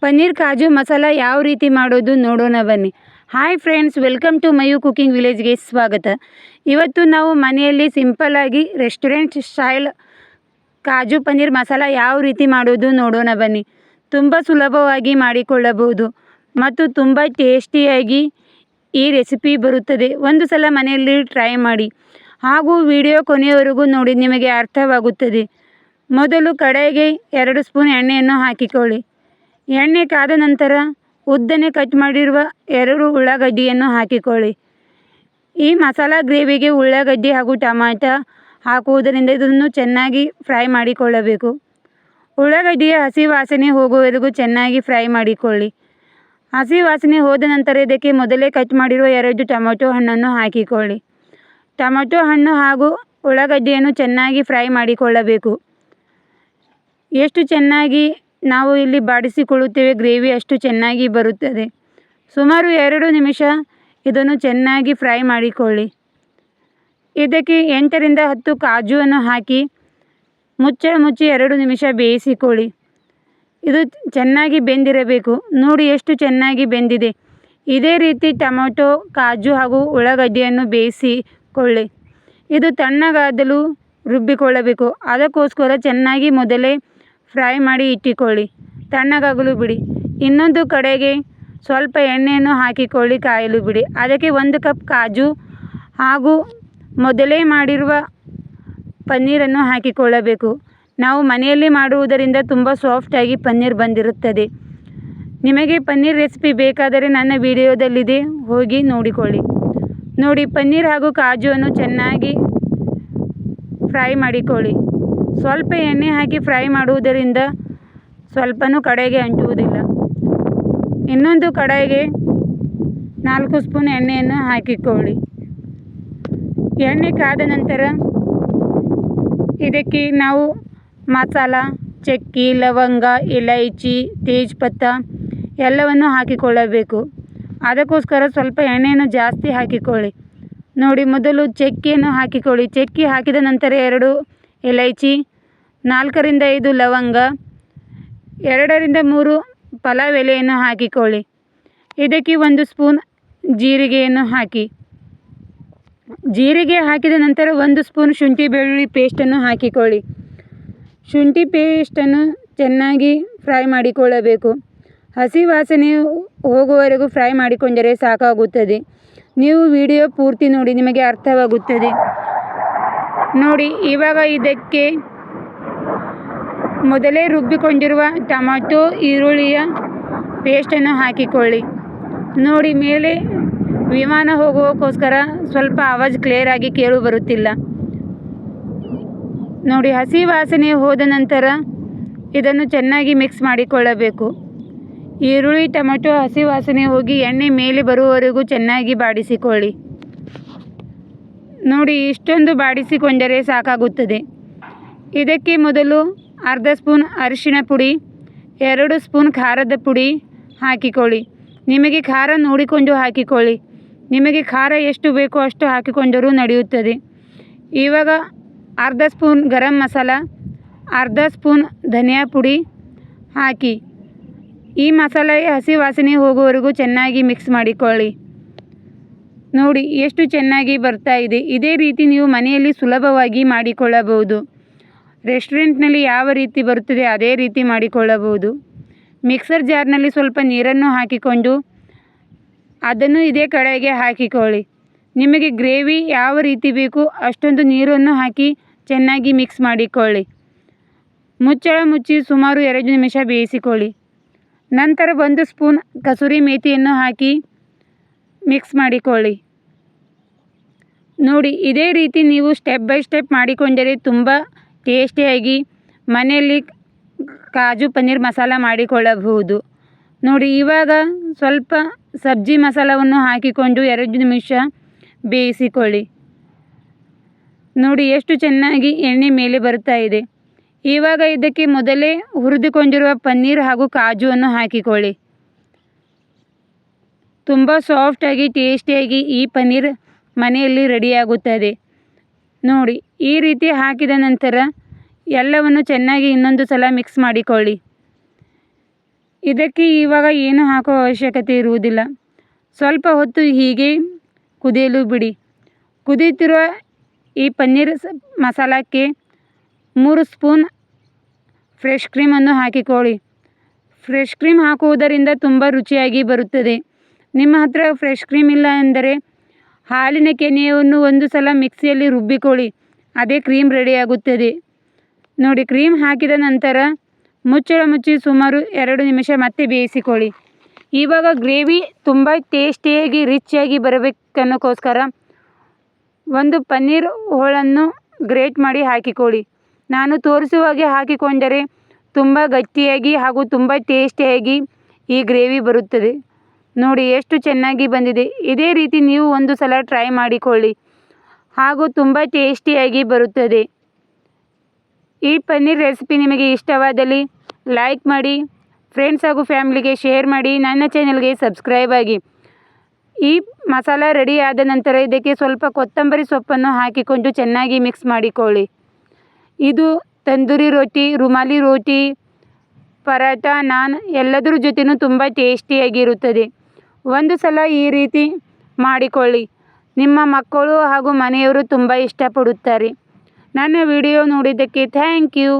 ಪನ್ನೀರ್ ಕಾಜು ಮಸಾಲ ಯಾವ ರೀತಿ ಮಾಡೋದು ನೋಡೋಣ ಬನ್ನಿ. Hi friends, welcome to Mayu cooking ವಿಲೇಜ್ಗೆ ಸ್ವಾಗತ. ಇವತ್ತು ನಾವು ಮನೆಯಲ್ಲಿ ಸಿಂಪಲ್ಲಾಗಿ ರೆಸ್ಟೋರೆಂಟ್ ಸ್ಟೈಲ್ ಕಾಜು ಪನ್ನೀರ್ ಮಸಾಲ ಯಾವ ರೀತಿ ಮಾಡೋದು ನೋಡೋಣ ಬನ್ನಿ. ತುಂಬ ಸುಲಭವಾಗಿ ಮಾಡಿಕೊಳ್ಳಬಹುದು ಮತ್ತು ತುಂಬ ಟೇಸ್ಟಿಯಾಗಿ ಈ ರೆಸಿಪಿ ಬರುತ್ತದೆ. ಒಂದು ಸಲ ಮನೆಯಲ್ಲಿ ಟ್ರೈ ಮಾಡಿ ಹಾಗೂ ವಿಡಿಯೋ ಕೊನೆಯವರೆಗೂ ನೋಡಿ, ನಿಮಗೆ ಅರ್ಥವಾಗುತ್ತದೆ. ಮೊದಲು ಕಡೆಗೆ 2 ಸ್ಪೂನ್ ಎಣ್ಣೆಯನ್ನು ಹಾಕಿಕೊಳ್ಳಿ. ಎಣ್ಣೆ ಕಾದ ನಂತರ ಉದ್ದನೆ ಕಟ್ ಮಾಡಿರುವ 2 ಉಳ್ಳಾಗಡ್ಡಿಯನ್ನು ಹಾಕಿಕೊಳ್ಳಿ. ಈ ಮಸಾಲ ಗ್ರೇವಿಗೆ ಉಳ್ಳಾಗಡ್ಡಿ ಹಾಗೂ ಟೊಮಾಟೊ ಹಾಕುವುದರಿಂದ ಇದನ್ನು ಚೆನ್ನಾಗಿ ಫ್ರೈ ಮಾಡಿಕೊಳ್ಳಬೇಕು. ಉಳ್ಳಾಗಡ್ಡಿಯ ಹಸಿ ವಾಸನೆ ಹೋಗುವವರೆಗೂ ಚೆನ್ನಾಗಿ ಫ್ರೈ ಮಾಡಿಕೊಳ್ಳಿ. ಹಸಿ ವಾಸನೆ ಹೋದ ನಂತರ ಇದಕ್ಕೆ ಮೊದಲೇ ಕಟ್ ಮಾಡಿರುವ 2 ಟೊಮೆಟೊ ಹಣ್ಣನ್ನು ಹಾಕಿಕೊಳ್ಳಿ. ಟೊಮೆಟೊ ಹಣ್ಣು ಹಾಗೂ ಉಳ್ಳಾಗಡ್ಡಿಯನ್ನು ಚೆನ್ನಾಗಿ ಫ್ರೈ ಮಾಡಿಕೊಳ್ಳಬೇಕು. ಎಷ್ಟು ಚೆನ್ನಾಗಿ ನಾವು ಇಲ್ಲಿ ಬಾಡಿಸಿಕೊಳ್ಳುತ್ತೇವೆ ಗ್ರೇವಿ ಅಷ್ಟು ಚೆನ್ನಾಗಿ ಬರುತ್ತದೆ. ಸುಮಾರು 2 ನಿಮಿಷ ಇದನ್ನು ಚೆನ್ನಾಗಿ ಫ್ರೈ ಮಾಡಿಕೊಳ್ಳಿ. ಇದಕ್ಕೆ 8 ರಿಂದ 10 ಕಾಜುವನ್ನು ಹಾಕಿ ಮುಚ್ಚಳ ಮುಚ್ಚಿ 2 ನಿಮಿಷ ಬೇಯಿಸಿಕೊಳ್ಳಿ. ಇದು ಚೆನ್ನಾಗಿ ಬೆಂದಿರಬೇಕು. ನೋಡಿ ಎಷ್ಟು ಚೆನ್ನಾಗಿ ಬೆಂದಿದೆ. ಇದೇ ರೀತಿ ಟೊಮೆಟೊ, ಕಾಜು ಹಾಗೂ ಉಳ್ಳಾಗಡ್ಡಿಯನ್ನು ಬೇಯಿಸಿಕೊಳ್ಳಿ. ಇದು ತಣ್ಣಗಾದಲು ರುಬ್ಬಿಕೊಳ್ಳಬೇಕು. ಅದಕ್ಕೋಸ್ಕರ ಚೆನ್ನಾಗಿ ಮೊದಲೇ ಫ್ರೈ ಮಾಡಿ ಇಟ್ಟುಕೊಳ್ಳಿ. ತಣ್ಣಗಾಗಲು ಬಿಡಿ. ಇನ್ನೊಂದು ಕಡೆಗೆ ಸ್ವಲ್ಪ ಎಣ್ಣೆಯನ್ನು ಹಾಕಿಕೊಳ್ಳಿ, ಕಾಯಲು ಬಿಡಿ. ಅದಕ್ಕೆ 1 ಕಪ್ ಕಾಜು ಹಾಗೂ ಮೊದಲೇ ಮಾಡಿರುವ ಪನ್ನೀರನ್ನು ಹಾಕಿಕೊಳ್ಳಬೇಕು. ನಾವು ಮನೆಯಲ್ಲಿ ಮಾಡುವುದರಿಂದ ತುಂಬ ಸಾಫ್ಟಾಗಿ ಪನ್ನೀರ್ ಬಂದಿರುತ್ತದೆ. ನಿಮಗೆ ಪನ್ನೀರ್ ರೆಸಿಪಿ ಬೇಕಾದರೆ ನನ್ನ ವಿಡಿಯೋದಲ್ಲಿದೆ, ಹೋಗಿ ನೋಡಿಕೊಳ್ಳಿ. ನೋಡಿ, ಪನ್ನೀರ್ ಹಾಗೂ ಕಾಜುವನ್ನು ಚೆನ್ನಾಗಿ ಫ್ರೈ ಮಾಡಿಕೊಳ್ಳಿ. ಸ್ವಲ್ಪ ಎಣ್ಣೆ ಹಾಕಿ ಫ್ರೈ ಮಾಡುವುದರಿಂದ ಸ್ವಲ್ಪನೂ ಕಡೆಗೆ ಅಂಟುವುದಿಲ್ಲ. ಇನ್ನೊಂದು ಕಡೆಗೆ 4 ಸ್ಪೂನ್ ಎಣ್ಣೆಯನ್ನು ಹಾಕಿಕೊಳ್ಳಿ. ಎಣ್ಣೆ ಕಾದ ನಂತರ ಇದಕ್ಕೆ ನಾವು ಮಸಾಲ, ಚಕ್ಕೆ, ಲವಂಗ, ಇಲೈಚಿ, ತೇಜ್ಪತ್ತ ಎಲ್ಲವನ್ನು ಹಾಕಿಕೊಳ್ಳಬೇಕು. ಅದಕ್ಕೋಸ್ಕರ ಸ್ವಲ್ಪ ಎಣ್ಣೆಯನ್ನು ಜಾಸ್ತಿ ಹಾಕಿಕೊಳ್ಳಿ. ನೋಡಿ, ಮೊದಲು ಚಕ್ಕೆಯನ್ನು ಹಾಕಿಕೊಳ್ಳಿ. ಚಕ್ಕೆ ಹಾಕಿದ ನಂತರ 2 ಇಲೈಚಿ, 4 ರಿಂದ 5 ಲವಂಗ, 2 ರಿಂದ 3 ಪಲಾವ್ ಎಲೆಯನ್ನು ಹಾಕಿಕೊಳ್ಳಿ. ಇದಕ್ಕೆ 1 ಸ್ಪೂನ್ ಜೀರಿಗೆಯನ್ನು ಹಾಕಿ. ಜೀರಿಗೆ ಹಾಕಿದ ನಂತರ 1 ಸ್ಪೂನ್ ಶುಂಠಿ ಬೆಳ್ಳುಳ್ಳಿ ಪೇಸ್ಟನ್ನು ಹಾಕಿಕೊಳ್ಳಿ. ಶುಂಠಿ ಪೇಸ್ಟನ್ನು ಚೆನ್ನಾಗಿ ಫ್ರೈ ಮಾಡಿಕೊಳ್ಳಬೇಕು. ಹಸಿ ವಾಸನೆ ಹೋಗುವವರೆಗೂ ಫ್ರೈ ಮಾಡಿಕೊಂಡರೆ ಸಾಕಾಗುತ್ತದೆ. ನೀವು ವಿಡಿಯೋ ಪೂರ್ತಿ ನೋಡಿ, ನಿಮಗೆ ಅರ್ಥವಾಗುತ್ತದೆ. ನೋಡಿ, ಇವಾಗ ಇದಕ್ಕೆ ಮೊದಲೇ ರುಬ್ಬಿಕೊಂಡಿರುವ ಟೊಮೆಟೊ, ಈರುಳ್ಳಿಯ ಪೇಸ್ಟನ್ನು ಹಾಕಿಕೊಳ್ಳಿ. ನೋಡಿ, ಮೇಲೆ ವಿಮಾನ ಹೋಗುವಕ್ಕೋಸ್ಕರ ಸ್ವಲ್ಪ ಆವಾಜ್ ಕ್ಲಿಯರ್ ಆಗಿ ಕೇಳು ಬರುತ್ತಿಲ್ಲ. ನೋಡಿ, ಹಸಿ ವಾಸನೆ ಹೋದ ನಂತರ ಇದನ್ನು ಚೆನ್ನಾಗಿ ಮಿಕ್ಸ್ ಮಾಡಿಕೊಳ್ಳಬೇಕು. ಈರುಳ್ಳಿ, ಟೊಮೆಟೊ ಹಸಿ ವಾಸನೆ ಹೋಗಿ ಎಣ್ಣೆ ಮೇಲೆ ಬರುವವರೆಗೂ ಚೆನ್ನಾಗಿ ಬಾಡಿಸಿಕೊಳ್ಳಿ. ನೋಡಿ, ಇಷ್ಟೊಂದು ಬಾಡಿಸಿಕೊಂಡರೆ ಸಾಕಾಗುತ್ತದೆ. ಇದಕ್ಕೆ ಮೊದಲು ಅರ್ಧ ಸ್ಪೂನ್ ಅರಿಶಿಣ ಪುಡಿ, 2 ಸ್ಪೂನ್ ಖಾರದ ಪುಡಿ ಹಾಕಿಕೊಳ್ಳಿ. ನಿಮಗೆ ಖಾರ ನೋಡಿಕೊಂಡು ಹಾಕಿಕೊಳ್ಳಿ. ನಿಮಗೆ ಖಾರ ಎಷ್ಟು ಬೇಕೋ ಅಷ್ಟು ಹಾಕಿಕೊಂಡರೂ ನಡೆಯುತ್ತದೆ. ಇವಾಗ ಅರ್ಧ ಸ್ಪೂನ್ ಗರಂ ಮಸಾಲ, ಅರ್ಧ ಸ್ಪೂನ್ ಧನಿಯಾ ಪುಡಿ ಹಾಕಿ ಈ ಮಸಾಲೆಯ ಹಸಿ ವಾಸನೆ ಹೋಗುವವರೆಗೂ ಚೆನ್ನಾಗಿ ಮಿಕ್ಸ್ ಮಾಡಿಕೊಳ್ಳಿ. ನೋಡಿ, ಎಷ್ಟು ಚೆನ್ನಾಗಿ ಬರ್ತಾ ಇದೆ. ಇದೇ ರೀತಿ ನೀವು ಮನೆಯಲ್ಲಿ ಸುಲಭವಾಗಿ ಮಾಡಿಕೊಳ್ಳಬಹುದು. ರೆಸ್ಟೋರೆಂಟ್ನಲ್ಲಿ ಯಾವ ರೀತಿ ಬರುತ್ತದೆ ಅದೇ ರೀತಿ ಮಾಡಿಕೊಳ್ಳಬಹುದು. ಮಿಕ್ಸರ್ ಜಾರ್ನಲ್ಲಿ ಸ್ವಲ್ಪ ನೀರನ್ನು ಹಾಕಿಕೊಂಡು ಅದನ್ನು ಇದೇ ಕಡೆಗೆ ಹಾಕಿಕೊಳ್ಳಿ. ನಿಮಗೆ ಗ್ರೇವಿ ಯಾವ ರೀತಿ ಬೇಕು ಅಷ್ಟೊಂದು ನೀರನ್ನು ಹಾಕಿ ಚೆನ್ನಾಗಿ ಮಿಕ್ಸ್ ಮಾಡಿಕೊಳ್ಳಿ. ಮುಚ್ಚಳ ಮುಚ್ಚಿ ಸುಮಾರು 2 ನಿಮಿಷ ಬೇಯಿಸಿಕೊಳ್ಳಿ. ನಂತರ 1 ಸ್ಪೂನ್ ಕಸೂರಿ ಮೇಥಿಯನ್ನು ಹಾಕಿ ಮಿಕ್ಸ್ ಮಾಡಿಕೊಳ್ಳಿ. ನೋಡಿ, ಇದೇ ರೀತಿ ನೀವು ಸ್ಟೆಪ್ ಬೈ ಸ್ಟೆಪ್ ಮಾಡಿಕೊಂಡರೆ ತುಂಬ ಟೇಸ್ಟಿಯಾಗಿ ಮನೆಯಲ್ಲಿ ಕಾಜು ಪನ್ನೀರ್ ಮಸಾಲ ಮಾಡಿಕೊಳ್ಳಬಹುದು. ನೋಡಿ, ಇವಾಗ ಸ್ವಲ್ಪ ಸಬ್ಜಿ ಮಸಾಲವನ್ನು ಹಾಕಿಕೊಂಡು 2 ನಿಮಿಷ ಬೇಯಿಸಿಕೊಳ್ಳಿ. ನೋಡಿ, ಎಷ್ಟು ಚೆನ್ನಾಗಿ ಎಣ್ಣೆ ಮೇಲೆ ಬರ್ತಾ ಇದೆ. ಇವಾಗ ಇದಕ್ಕೆ ಮೊದಲೇ ಹುರಿದುಕೊಂಡಿರುವ ಪನ್ನೀರ್ ಹಾಗೂ ಕಾಜುವನ್ನು ಹಾಕಿಕೊಳ್ಳಿ. ತುಂಬ ಸಾಫ್ಟಾಗಿ ಟೇಸ್ಟಿಯಾಗಿ ಈ ಪನ್ನೀರ್ ಮನೆಯಲ್ಲಿ ರೆಡಿಯಾಗುತ್ತದೆ. ನೋಡಿ, ಈ ರೀತಿ ಹಾಕಿದ ನಂತರ ಎಲ್ಲವನ್ನು ಚೆನ್ನಾಗಿ ಇನ್ನೊಂದು ಸಲ ಮಿಕ್ಸ್ ಮಾಡಿಕೊಳ್ಳಿ. ಇದಕ್ಕೆ ಇವಾಗ ಏನು ಹಾಕೋ ಅವಶ್ಯಕತೆ ಇರುವುದಿಲ್ಲ. ಸ್ವಲ್ಪ ಹೊತ್ತು ಹೀಗೆ ಕುದಿಯಲು ಬಿಡಿ. ಕುದಿಯುತ್ತಿರುವ ಈ ಪನ್ನೀರ್ ಮಸಾಲಕ್ಕೆ 3 ಸ್ಪೂನ್ ಫ್ರೆಶ್ ಕ್ರೀಮನ್ನು ಹಾಕಿಕೊಳ್ಳಿ. ಫ್ರೆಶ್ ಕ್ರೀಮ್ ಹಾಕುವುದರಿಂದ ತುಂಬ ರುಚಿಯಾಗಿ ಬರುತ್ತದೆ. ನಿಮ್ಮ ಹತ್ರ ಫ್ರೆಶ್ ಕ್ರೀಮ್ ಇಲ್ಲ ಅಂದರೆ ಹಾಲಿನ ಕೆನೆಯನ್ನು ಒಂದು ಸಲ ಮಿಕ್ಸಿಯಲ್ಲಿ ರುಬ್ಬಿಕೊಳ್ಳಿ. ಅದೇ ಕ್ರೀಮ್ ರೆಡಿಯಾಗುತ್ತದೆ. ನೋಡಿ, ಕ್ರೀಮ್ ಹಾಕಿದ ನಂತರ ಮುಚ್ಚಳ ಮುಚ್ಚಿ ಸುಮಾರು 2 ನಿಮಿಷ ಮತ್ತೆ ಬೇಯಿಸಿಕೊಳ್ಳಿ. ಇವಾಗ ಗ್ರೇವಿ ತುಂಬ ಟೇಸ್ಟಿಯಾಗಿ ರಿಚ್ಚಾಗಿ ಬರಬೇಕನ್ನೋಕ್ಕೋಸ್ಕರ ಒಂದು ಪನ್ನೀರ್ ಹೋಳನ್ನು ಗ್ರೇಟ್ ಮಾಡಿ ಹಾಕಿಕೊಳ್ಳಿ. ನಾನು ತೋರಿಸುವ ಹಾಗೆ ಹಾಕಿಕೊಂಡರೆ ತುಂಬ ಗಟ್ಟಿಯಾಗಿ ಹಾಗೂ ತುಂಬ ಟೇಸ್ಟಿಯಾಗಿ ಈ ಗ್ರೇವಿ ಬರುತ್ತದೆ. ನೋಡಿ ಎಷ್ಟು ಚೆನ್ನಾಗಿ ಬಂದಿದೆ. ಇದೇ ರೀತಿ ನೀವು ಒಂದು ಸಲ ಟ್ರೈ ಮಾಡಿಕೊಳ್ಳಿ ಹಾಗೂ ತುಂಬ ಟೇಸ್ಟಿಯಾಗಿ ಬರುತ್ತದೆ. ಈ ಪನ್ನೀರ್ ರೆಸಿಪಿ ನಿಮಗೆ ಇಷ್ಟವಾದಲ್ಲಿ ಲೈಕ್ ಮಾಡಿ, ಫ್ರೆಂಡ್ಸ್ ಹಾಗೂ ಫ್ಯಾಮಿಲಿಗೆ ಶೇರ್ ಮಾಡಿ, ನನ್ನ ಚಾನೆಲ್ಗೆ ಸಬ್ಸ್ಕ್ರೈಬ್ ಆಗಿ. ಈ ಮಸಾಲ ರೆಡಿ ಆದ ನಂತರ ಇದಕ್ಕೆ ಸ್ವಲ್ಪ ಕೊತ್ತಂಬರಿ ಸೊಪ್ಪನ್ನು ಹಾಕಿಕೊಂಡು ಚೆನ್ನಾಗಿ ಮಿಕ್ಸ್ ಮಾಡಿಕೊಳ್ಳಿ. ಇದು ತಂದೂರಿ ರೋಟಿ, ರುಮಾಲಿ ರೋಟಿ, ಪರಾಟ, ನಾನ್ ಎಲ್ಲದರ ಜೊತೆನೂ ತುಂಬ ಟೇಸ್ಟಿಯಾಗಿರುತ್ತದೆ. ಒಂದು ಸಲ ಈ ರೀತಿ ಮಾಡಿಕೊಳ್ಳಿ. ನಿಮ್ಮ ಮಕ್ಕಳು ಹಾಗೂ ಮನೆಯವರು ತುಂಬ ಇಷ್ಟಪಡುತ್ತಾರೆ. ನನ್ನ ವಿಡಿಯೋ ನೋಡಿದ್ದಕ್ಕೆ ಥ್ಯಾಂಕ್ ಯು.